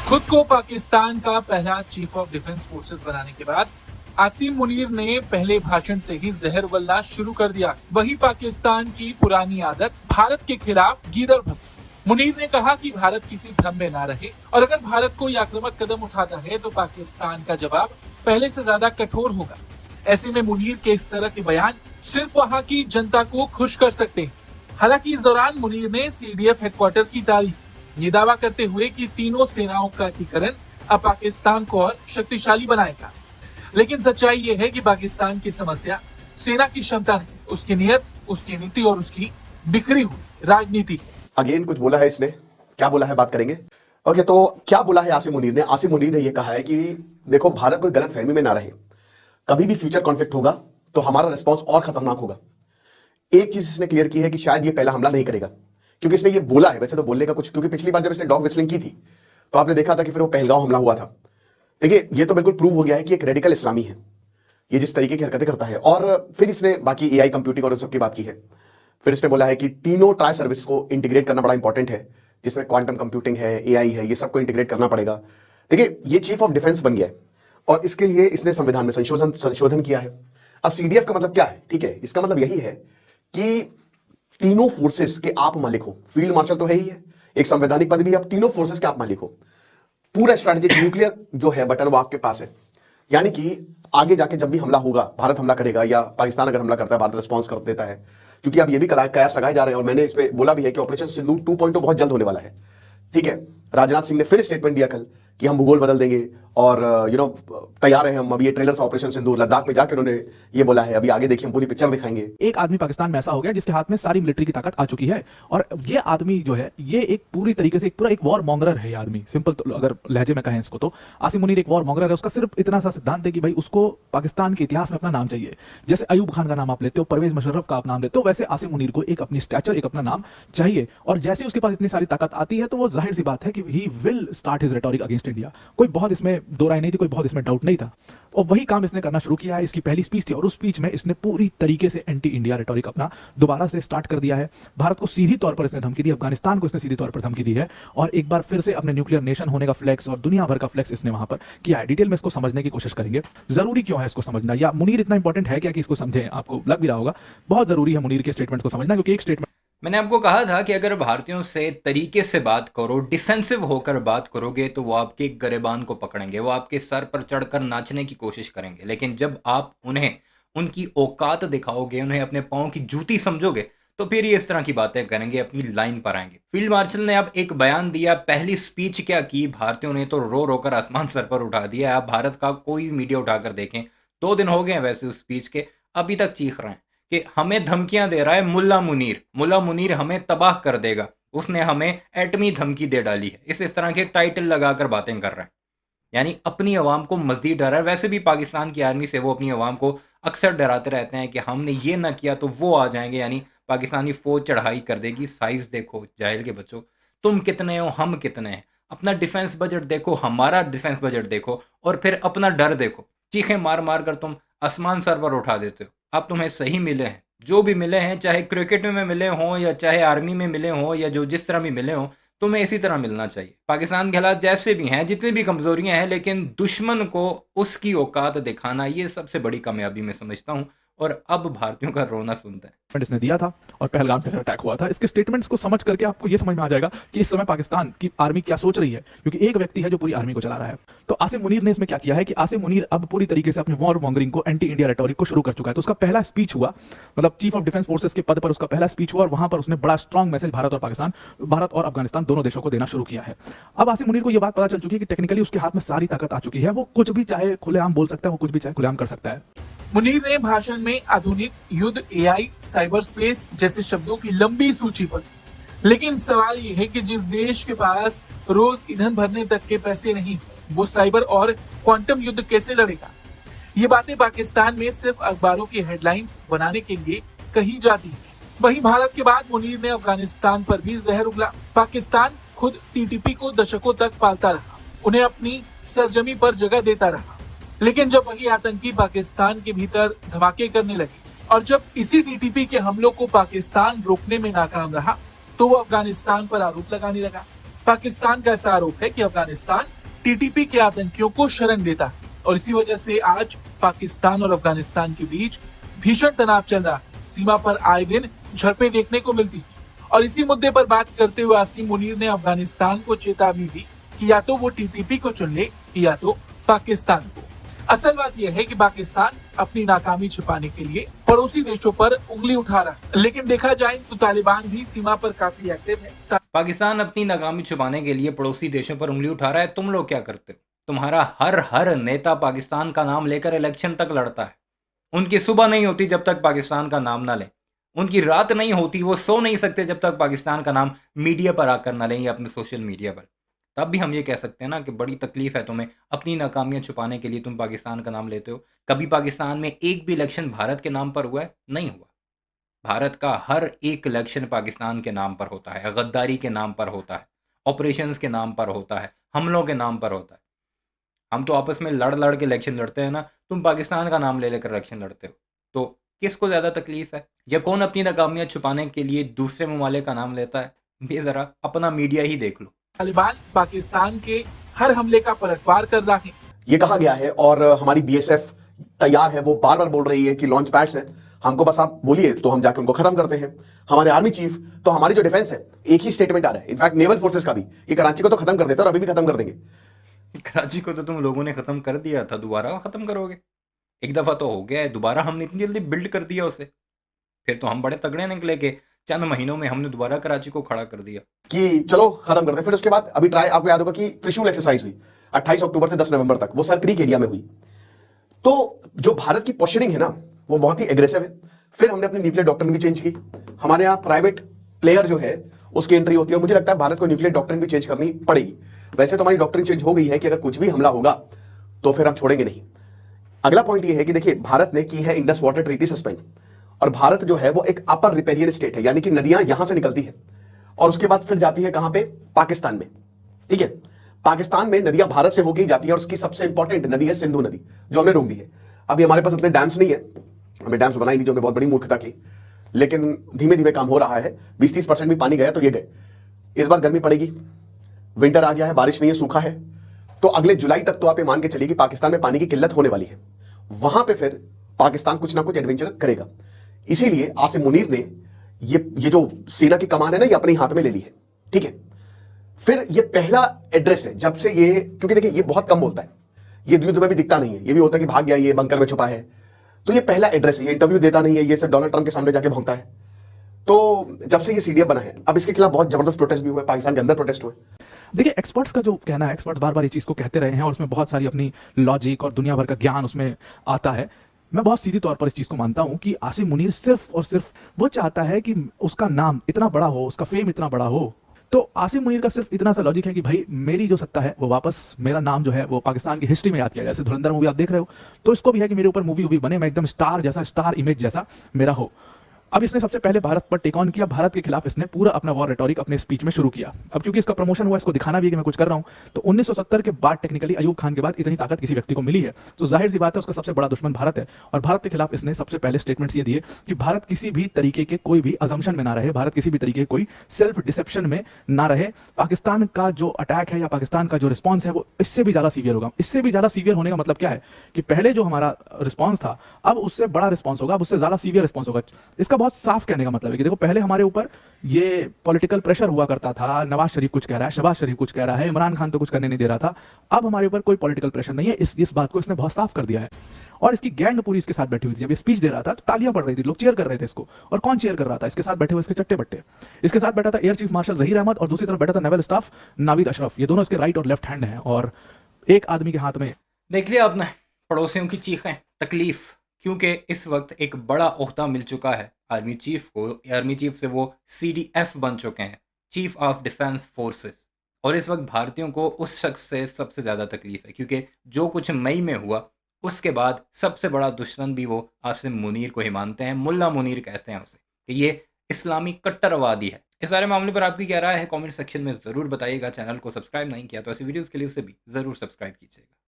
खुद को पाकिस्तान का पहला चीफ ऑफ डिफेंस फोर्सेस बनाने के बाद आसिम मुनीर ने पहले भाषण से ही जहर उगलना शुरू कर दिया। वही पाकिस्तान की पुरानी आदत, भारत के खिलाफ गीदड़ भर। मुनीर ने कहा कि भारत किसी भ्रम में ना रहे और अगर भारत कोई आक्रामक कदम उठाता है तो पाकिस्तान का जवाब पहले से ज्यादा कठोर होगा। ऐसे में मुनीर के इस तरह के बयान सिर्फ वहां की जनता को खुश कर सकते हैं। हालांकि इस दौरान मुनीर ने सीडीएफ हेडक्वार्टर की तारीफ, ये दावा करते हुए कि तीनों सेनाओं का एकीकरण अब पाकिस्तान को और शक्तिशाली बनाएगा। लेकिन सच्चाई ये है कि पाकिस्तान की समस्या सेना की क्षमता नहीं, उसकी नीयत, उसकी नीति और उसकी बिखरी हुई राजनीति है। अगेन कुछ बोला है इसने, क्या बोला है बात करेंगे। ओके, तो क्या बोला है आसिम मुनीर ने? आसिम मुनीर ने यह कहा है कि देखो, भारत कोई गलत फहमी में ना रहे, कभी भी फ्यूचर कॉन्फ्लिक्ट होगा तो हमारा रिस्पॉन्स और खतरनाक होगा। एक चीज इसने क्लियर की है कि शायद ये पहला हमला नहीं करेगा, क्योंकि इसने ये बोला है। वैसे तो बोलने का कुछ, क्योंकि पिछली बार जब इसने डॉग विस्लिंग की थी तो आपने देखा था कि फिर वो पहलगांव हमला हुआ था। देखिए, ये तो बिल्कुल प्रूव हो गया है कि एक रेडिकल इस्लामी है ये, जिस तरीके की हरकतें करता है। और फिर इसने बाकी एआई कंप्यूटिंग और उन सब की बात की है। फिर इसने बोला है कि तीनों ट्राई सर्विस को इंटीग्रेट करना बड़ा इंपॉर्टेंट है, जिसमें क्वांटम कंप्यूटिंग है, एआई है, ये सबको इंटीग्रेट करना पड़ेगा। देखिए, ये चीफ ऑफ डिफेंस बन गया है और इसके लिए इसने संविधान में संशोधन किया है। अब सीडीएफ का मतलब क्या है? ठीक है, इसका मतलब यही है कि तीनों फोर्सेस के आप मालिक हो। फील्ड मार्शल तो है ही है, एक संवैधानिक पद भी, अब तीनों फोर्सेस के आप मालिक हो। पूरा स्ट्रैटेजिक न्यूक्लियर जो है बटन वो आपके पास है, यानी कि आगे जाके जब भी हमला होगा, भारत हमला करेगा या पाकिस्तान अगर हमला करता है, भारत रिस्पॉन्स कर देता है। क्योंकि अब ये भी कयास लगाए जा रहे हैं और मैंने इस पे बोला भी है कि ऑपरेशन सिंदूर 2.0 बहुत जल्द होने वाला है। ठीक है, राजनाथ सिंह ने फिर स्टेटमेंट दिया कल कि हम भूगोल बदल देंगे और तैयार हैं हम। अब ये ट्रेलर था ऑपरेशन सिंदूर, लद्दाख में जाकर उन्होंने ये बोला है। अभी आगे देखिए, हम पूरी पिक्चर दिखाएंगे। एक आदमी पाकिस्तान में ऐसा हो गया जिसके हाथ में सारी मिलिट्री की ताकत आ चुकी है और ये आदमी जो है, ये एक पूरी तरीके से एक वॉर मॉन्गरर है। ये आदमी सिंपल तो अगर लहजे में कहें इसको, तो आसिम मुनीर एक वॉर मॉन्गरर है। उसका सिर्फ इतना सा सिद्धांत है कि भाई उसको पाकिस्तान के इतिहास में अपना नाम चाहिए। जैसे अयूब खान का नाम आप लेते हो, परवेज मुशर्रफ का आप नाम लेते हो, वैसे आसिम मुनीर को एक अपनी स्टैचर, एक अपना नाम चाहिए। और जैसे उसके पास इतनी सारी ताकत आती है तो वो जाहिर सी बात है कि he will start his rhetoric against India. कोई बहुत इसमें दो राय नहीं थी, कोई बहुत इसमें डाउट नहीं था। और वही काम इसने करना शुरू किया है। इसकी पहली स्पीच थी और उस स्पीच में इसने पूरी तरीके से एंटी इंडिया रेटोरिक अपना दोबारा से स्टार्ट कर दिया है। भारत को सीधी तौर पर इसने धमकी दी, अफगानिस्तान को इसने सीधी तौर पर धमकी दी है और एक बार फिर से अपने न्यूक्लियर नेशन होने का फ्लेक्स और दुनिया भर का फ्लेक्स इसने वहां पर किया है। डिटेल में इसको समझने की कोशिश करेंगे। जरूरी क्यों है इसको समझना, या मुनीर इतना इंपॉर्टेंट है क्या कि इसको समझें? आपको लग भी रहा होगा बहुत जरूरी है मुनीर के स्टेटमेंट को समझना, क्योंकि एक स्टेटमेंट मैंने आपको कहा था कि अगर भारतीयों से तरीके से बात करो, डिफेंसिव होकर बात करोगे तो वो आपके गरेबान को पकड़ेंगे, वो आपके सर पर चढ़कर नाचने की कोशिश करेंगे। लेकिन जब आप उन्हें उनकी औकात दिखाओगे, उन्हें अपने पाँव की जूती समझोगे, तो फिर ये इस तरह की बातें करेंगे, अपनी लाइन पर आएंगे। फील्ड मार्शल ने अब एक बयान दिया, पहली स्पीच क्या की, भारतीयों ने तो रो रो कर आसमान सर पर उठा दिया। आप भारत का कोई मीडिया उठाकर देखें, 2 दिन हो गए हैं वैसे उस स्पीच के, अभी तक चीख रहे हैं कि हमें धमकियां दे रहा है मुल्ला मुनीर हमें तबाह कर देगा, उसने हमें एटमी धमकी दे डाली है। इस तरह के टाइटल लगाकर बातें कर रहे हैं, यानी अपनी आवाम को मजीद डरा है। वैसे भी पाकिस्तान की आर्मी से वो अपनी आवाम को अक्सर डराते रहते हैं कि हमने ये ना किया तो वो आ जाएंगे, यानी पाकिस्तानी फौज चढ़ाई कर देगी। साइज देखो जाहिल के बच्चों, तुम कितने हो, हम कितने हैं। अपना डिफेंस बजट देखो, हमारा डिफेंस बजट देखो और फिर अपना डर देखो। चीखें मार मार कर तुम आसमान सर पर उठा देते हो। अब तुम्हें सही मिले हैं, जो भी मिले हैं, चाहे क्रिकेट में मिले हों या चाहे आर्मी में मिले हों या जो जिस तरह भी मिले हों, तुम्हें इसी तरह मिलना चाहिए। पाकिस्तान के हालात जैसे भी हैं, जितनी भी कमजोरियां हैं, लेकिन दुश्मन को उसकी औकात दिखाना, ये सबसे बड़ी कामयाबी मैं समझता हूं। और अब भारतीयों का रोना सुनता है। इसने दिया था और पहलगाम टेरर अटैक हुआ था। इसके स्टेटमेंट्स को समझ करके आपको ये समझ में आ जाएगा कि इस समय पाकिस्तान की आर्मी क्या सोच रही है, क्योंकि एक व्यक्ति है जो पूरी आर्मी को चला रहा है। तो आसिम मुनीर ने इसमें क्या किया है कि आसिम मुनीर अब पूरी तरीके से अपने वॉर मॉन्गरिंग को, एंटी इंडिया रेटोरिक को शुरू कर चुका है। तो उसका पहला स्पीच हुआ, मतलब चीफ ऑफ डिफेंस फोर्सेस के पद पर उसका पहला स्पीच हुआ और वहां पर उसने बड़ा स्ट्रॉन्ग मैसेज भारत और अफगानिस्तान दोनों देशों को देना शुरू किया है। अब आसिम मुनीर को यह बात पता चल चुकी है कि टेक्निकली उसके हाथ में सारी ताकत आ चुकी है। वो कुछ भी चाहे खुलेआम बोल सकता है, वो कुछ भी चाहे खुलेआम कर सकता है। मुनीर ने भाषण में आधुनिक युद्ध, एआई, साइबर स्पेस जैसे शब्दों की लंबी सूची पढ़ी। लेकिन सवाल ये है कि जिस देश के पास रोज ईंधन भरने तक के पैसे नहीं, वो साइबर और क्वांटम युद्ध कैसे लड़ेगा? ये बातें पाकिस्तान में सिर्फ अखबारों की हेडलाइंस बनाने के लिए कही जाती है। वहीं भारत के बाद मुनीर ने अफगानिस्तान पर भी जहर उगला। पाकिस्तान खुद टीटीपी को दशकों तक पालता रहा, उन्हें अपनी सरजमी पर जगह देता रहा। लेकिन जब वही आतंकी पाकिस्तान के भीतर धमाके करने लगे और जब इसी टीटीपी के हमलों को पाकिस्तान रोकने में नाकाम रहा, तो वो अफगानिस्तान पर आरोप लगाने लगा। पाकिस्तान का ऐसा आरोप है कि अफगानिस्तान टीटीपी के आतंकियों को शरण देता है और इसी वजह से आज पाकिस्तान और अफगानिस्तान के बीच भीषण तनाव चल रहा है। सीमा पर आए दिन झड़पें देखने को मिलती और इसी मुद्दे पर बात करते हुए आसिम मुनीर ने अफगानिस्तान को चेतावनी दी कि या तो वो टीटीपी को चुन ले या तो पाकिस्तान को। असल बात यह है कि पाकिस्तान अपनी नाकामी छिपाने के लिए पड़ोसी देशों पर उंगली उठा रहा है, लेकिन देखा जाए तो तालिबान भी सीमा पर काफी एक्टिव है। पाकिस्तान अपनी नाकामी छुपाने के लिए पड़ोसी देशों पर उंगली उठा रहा है। तुम लोग क्या करते हो? तुम्हारा हर नेता पाकिस्तान का नाम लेकर इलेक्शन तक लड़ता है। उनकी सुबह नहीं होती जब तक पाकिस्तान का नाम ना लें, उनकी रात नहीं होती, वो सो नहीं सकते जब तक पाकिस्तान का नाम मीडिया पर आकर ना लें या अपने सोशल मीडिया पर। तब भी हम ये कह सकते हैं ना कि बड़ी तकलीफ है तुम्हें, अपनी नाकामियां छुपाने के लिए तुम पाकिस्तान का नाम लेते हो। कभी पाकिस्तान में एक भी इलेक्शन भारत के नाम पर हुआ है? नहीं हुआ। भारत का हर एक इलेक्शन पाकिस्तान के नाम पर होता है, गद्दारी के नाम पर होता है, ऑपरेशंस के नाम पर होता है, हमलों के नाम पर होता है। हम तो आपस में लड़ के इलेक्शन लड़ते हैं ना, तुम पाकिस्तान का नाम ले लेकर इलेक्शन लड़ते हो। तो किसको ज़्यादा तकलीफ है? या कौन अपनी नाकामियां छुपाने के लिए दूसरे ममालिक का नाम लेता है? ये ज़रा अपना मीडिया ही देख लो। तालिबान पाकिस्तान के हर हमले का पलटवार कर रहा है। ये कहा गया है और हमारी बीएसएफ तैयार है, वो बार बार बोल रही है कि लॉन्च पैड्स हैं, हमको बस आप बोलिए तो हम जाके उनको खत्म करते हैं। हमारे आर्मी चीफ तो हमारी जो डिफेंस है, एक ही स्टेटमेंट आ रहा है, इनफैक्ट नेवल फोर्सेस का भी, कि कराची को तो खत्म कर देते और अभी भी खत्म कर देंगे। कराची को तो तुम लोगों ने ख़त्म कर दिया था, दोबारा ख़त्म करोगे? एक दफ़ा तो हो गया है, दोबारा हमने इतनी जल्दी बिल्ड कर दिया उसे? फिर तो हम बड़े तगड़े निकले कि चंद महीनों में हमने दोबारा कराची को खड़ा कर दिया कि चलो खत्म करते। फिर उसके बाद अभी ट्राई, आपको याद होगा कि त्रिशूल एक्सरसाइज हुई 28 अक्टूबर से 10 नवंबर तक, वो सर क्रीक एरिया में हुई। तो जो भारत की पोस्चरिंग है ना, वो बहुत ही एग्रेसिव है। फिर हमने अपनी न्यूक्लियर डॉक्ट्रिन भी चेंज की। हमारे यहाँ प्राइवेट प्लेयर जो है उसकी एंट्री होती है और मुझे लगता है भारत को न्यूक्लियर डॉक्ट्रिन भी चेंज करनी पड़ेगी। वैसे तो हमारी डॉक्ट्रिन चेंज हो गई है कि अगर कुछ भी हमला होगा तो फिर हम छोड़ेंगे नहीं। अगला पॉइंट ये है कि देखिए, भारत ने की है इंडस वाटर ट्रीटी सस्पेंड, और भारत जो है वो एक अपर रिपेरियन स्टेट है, यानी कि नदियां यहां से निकलती है और उसके बाद फिर जाती है कहां पे? पाकिस्तान में। ठीक है, पाकिस्तान में नदियां भारत से होकर जाती है और उसकी सबसे इंपॉर्टेंट नदी है सिंधु नदी, जो हमने रोक दी है। अभी हमारे पास अपने डैम्स नहीं है, हमें डैम्स बनाई नहीं, जो हमें बहुत बड़ी मूर्खता की, लेकिन धीमे धीमे काम हो रहा है। 20-30% भी पानी गया तो ये गए। इस बार गर्मी पड़ेगी, विंटर आ गया है, बारिश नहीं है, सूखा है, तो अगले जुलाई तक तो आप ये मान के चलिए कि पाकिस्तान में पानी की किल्लत होने वाली है। वहां पे फिर पाकिस्तान कुछ ना कुछ एडवेंचर करेगा। इसीलिए आसिम मुनीर ने ये जो सेना की कमान है ना, ये अपने हाथ में ले ली है। ठीक है, फिर ये पहला एड्रेस है जब से ये, क्योंकि देखिए ये बहुत कम बोलता है, ये युद्ध में भी दिखता नहीं है, ये भी होता है कि भाग गया, ये बंकर में छुपा है, तो ये पहला एड्रेस है। ये इंटरव्यू देता नहीं है, ये सिर्फ डोनाल्ड ट्रंप के सामने जाके भौंकता है। तो जब से ये सीडीएफ बना है, अब इसके खिलाफ बहुत जबरदस्त प्रोटेस्ट भी हुए, पाकिस्तान के अंदर प्रोटेस्ट हुए। देखिए, एक्सपर्ट्स का जो कहना है, एक्सपर्ट्स बार बार ये चीज़ को कहते रहे हैं और उसमें बहुत सारी अपनी लॉजिक और दुनिया भर का ज्ञान उसमें आता है। मैं बहुत सीधी तौर पर इस चीज़ को मानता हूं कि आसिम मुनीर सिर्फ और सिर्फ वो चाहता है कि उसका नाम इतना बड़ा हो, उसका फेम इतना बड़ा हो। तो आसिम मुनीर का सिर्फ इतना सा लॉजिक है कि भाई मेरी जो सत्ता है वो वापस, मेरा नाम जो है वो पाकिस्तान की हिस्ट्री में याद किया जाए। जैसे धुरंधर मूवी आप देख रहे हो, तो इसको भी है कि मेरे ऊपर मूवी बने, मैं एकदम स्टार जैसा, स्टार इमेज जैसा मेरा हो। अब इसने सबसे पहले भारत पर टेक ऑन किया, भारत के खिलाफ इसने पूरा अपना वॉर रेटोरिक अपने स्पीच में शुरू किया। अब क्योंकि इसका प्रमोशन हुआ, इसको दिखाना भी है कि मैं कुछ कर रहा हूं, तो 1970 के बाद टेक्निकली अयूब खान के बाद इतनी ताकत किसी व्यक्ति को मिली है, तो जाहिर सी बात है उसका सबसे बड़ा दुश्मन भारत है। और भारत के खिलाफ इसने सबसे पहले स्टेटमेंट्स ये दिए कि भारत किसी भी तरीके के कोई भी अजम्पशन में ना रहे, भारत किसी भी तरीके के कोई सेल्फ डिसेप्शन में ना रहे। पाकिस्तान का जो अटैक है या पाकिस्तान का जो रिस्पॉन्स है वो इससे भी ज्यादा सीवियर होगा। इससे भी ज्यादा सीवियर होने का मतलब क्या है कि पहले जो हमारा रिस्पॉन्स था, अब उससे बड़ा रिस्पॉन्स होगा, अब उससे ज्यादा सीवियर रिस्पॉन्स होगा। इसका बहुत साफ कहने का मतलब है कि देखो, पहले हमारे ऊपर ये पॉलिटिकल प्रेशर हुआ करता था, नवाज शरीफ कुछ कह रहा है, शहबाज शरीफ कुछ कह रहा है, इमरान खान तो कुछ करने नहीं दे रहा था। अब हमारे ऊपर कोई पॉलिटिकल प्रेशर नहीं है, इस बात को इसने बहुत साफ कर दिया है। और इसकी गैंग पूरी इसके साथ बैठी हुई थी। जब ये स्पीच दे रहा था तो तालियां पड़ रही थी, लोग चीयर कर रहे थे इसको। और कौन चीयर कर रहा था? इसके साथ बैठे हुए इसके चट्टे बट्टे। इसके साथ बैठा था air chief marshal Zaheer Ahmed और दूसरी तरफ बैठा था नेवल स्टाफ नावीद अशरफ। ये दोनों इसके राइट और लेफ्ट हैंड हैं और एक आदमी के हाथ में। देख लिया आपने पड़ोसियों की चीखें, तकलीफ, क्योंकि इस वक्त एक बड़ा ओहदा मिल चुका है आर्मी चीफ को। आर्मी चीफ से वो CDF बन चुके हैं, चीफ ऑफ डिफेंस फोर्सेस। और इस वक्त भारतीयों को उस शख्स से सबसे ज़्यादा तकलीफ है, क्योंकि जो कुछ मई में हुआ उसके बाद सबसे बड़ा दुश्मन भी वो आसिम मुनीर को ही मानते हैं। मुल्ला मुनीर कहते हैं उसे, कि ये इस्लामी कट्टरवादी है। इस सारे मामले पर आपकी क्या राय है कमेंट सेक्शन में ज़रूर बताइएगा। चैनल को सब्सक्राइब नहीं किया तो ऐसी वीडियोज़ के लिए उसे भी ज़रूर सब्सक्राइब कीजिएगा।